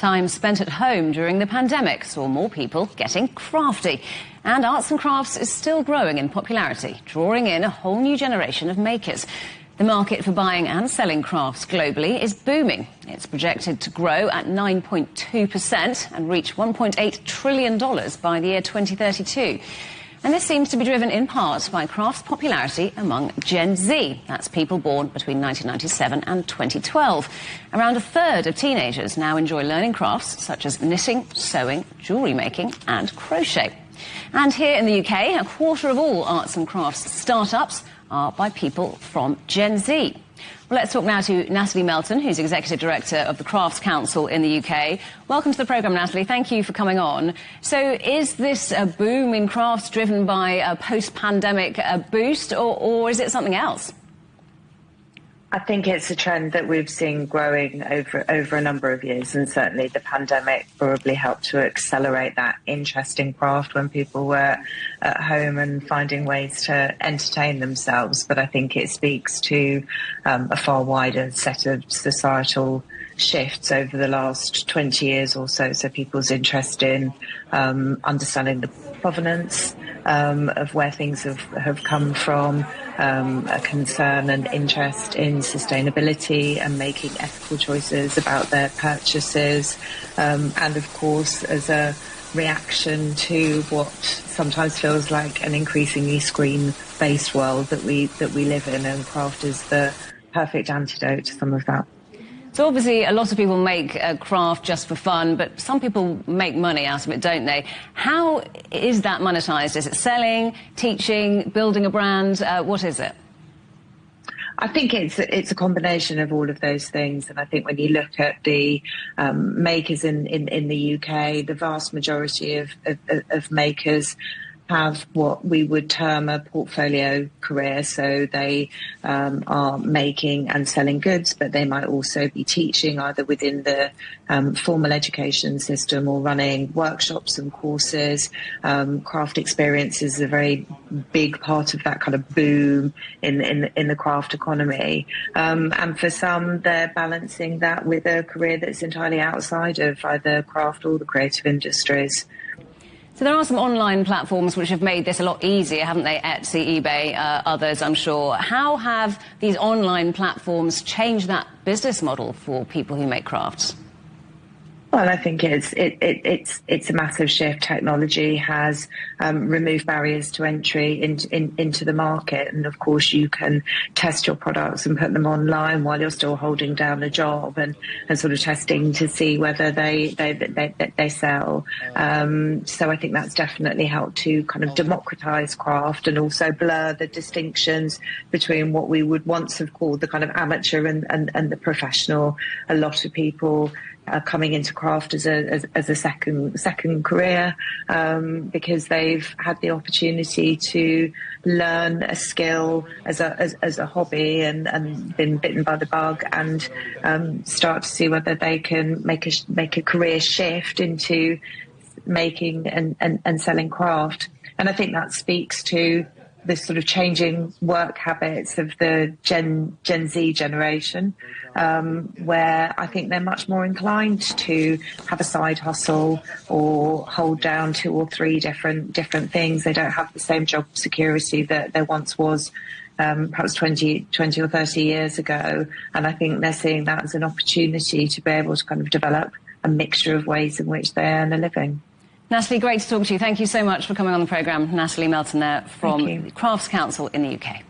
Time spent at home during the pandemic saw more people getting crafty. And arts and crafts is still growing in popularity, drawing in a whole new generation of makers. The market for buying and selling crafts globally is booming. It's projected to grow at 9.2% and reach $1.8 trillion by the year 2032. And this seems to be driven in part by crafts' popularity among Gen Z. That's people born between 1997 and 2012. Around a third of teenagers now enjoy learning crafts such as knitting, sewing, jewellery making and crochet. And here in the UK, a quarter of all arts and crafts startups are by people from Gen Z. Well, let's talk now to Natalie Melton, who's Executive Director of the Crafts Council in the UK. Welcome to the programme, Natalie. Thank you for coming on. So is this a boom in crafts driven by a post-pandemic boost, or is it something else? I think it's a trend that we've seen growing over a number of years, and certainly the pandemic probably helped to accelerate that interest in craft when people were at home and finding ways to entertain themselves. But I think it speaks to a far wider set of societal shifts over the last 20 years or so. So people's interest in understanding the provenance of where things have come from, a concern and interest in sustainability and making ethical choices about their purchases, and of course as a reaction to what sometimes feels like an increasingly screen-based world that we live in, and craft is the perfect antidote to some of that. So obviously a lot of people make craft just for fun, but some people make money out of it, don't they? How is that monetised? Is it selling, teaching, building a brand? What is it? I think it's a combination of all of those things, and I think when you look at the makers in the UK, the vast majority of makers have what we would term a portfolio career. So they are making and selling goods, but they might also be teaching either within the formal education system or running workshops and courses. Craft experience is a very big part of that kind of boom in the craft economy. And for some, they're balancing that with a career that's entirely outside of either craft or the creative industries. So there are some online platforms which have made this a lot easier, haven't they? Etsy, eBay, others, I'm sure. How have these online platforms changed that business model for people who make crafts? Well, I think it's a massive shift. Technology has removed barriers to entry into the market, and of course you can test your products and put them online while you're still holding down a job and sort of testing to see whether they sell. So I think that's definitely helped to kind of democratise craft and also blur the distinctions between what we would once have called the kind of amateur and the professional. A lot of people are coming into craft as a second career because they've had the opportunity to learn a skill as a hobby and been bitten by the bug and start to see whether they can make a career shift into making and selling craft. And I think that speaks to this sort of changing work habits of the Gen Z generation, where I think they're much more inclined to have a side hustle or hold down 2 or 3 different things. They don't have the same job security that there once was, perhaps 20 or 30 years ago. And I think they're seeing that as an opportunity to be able to kind of develop a mixture of ways in which they earn a living. Natalie, great to talk to you. Thank you so much for coming on the programme. Natalie Melton there from the Crafts Council in the UK.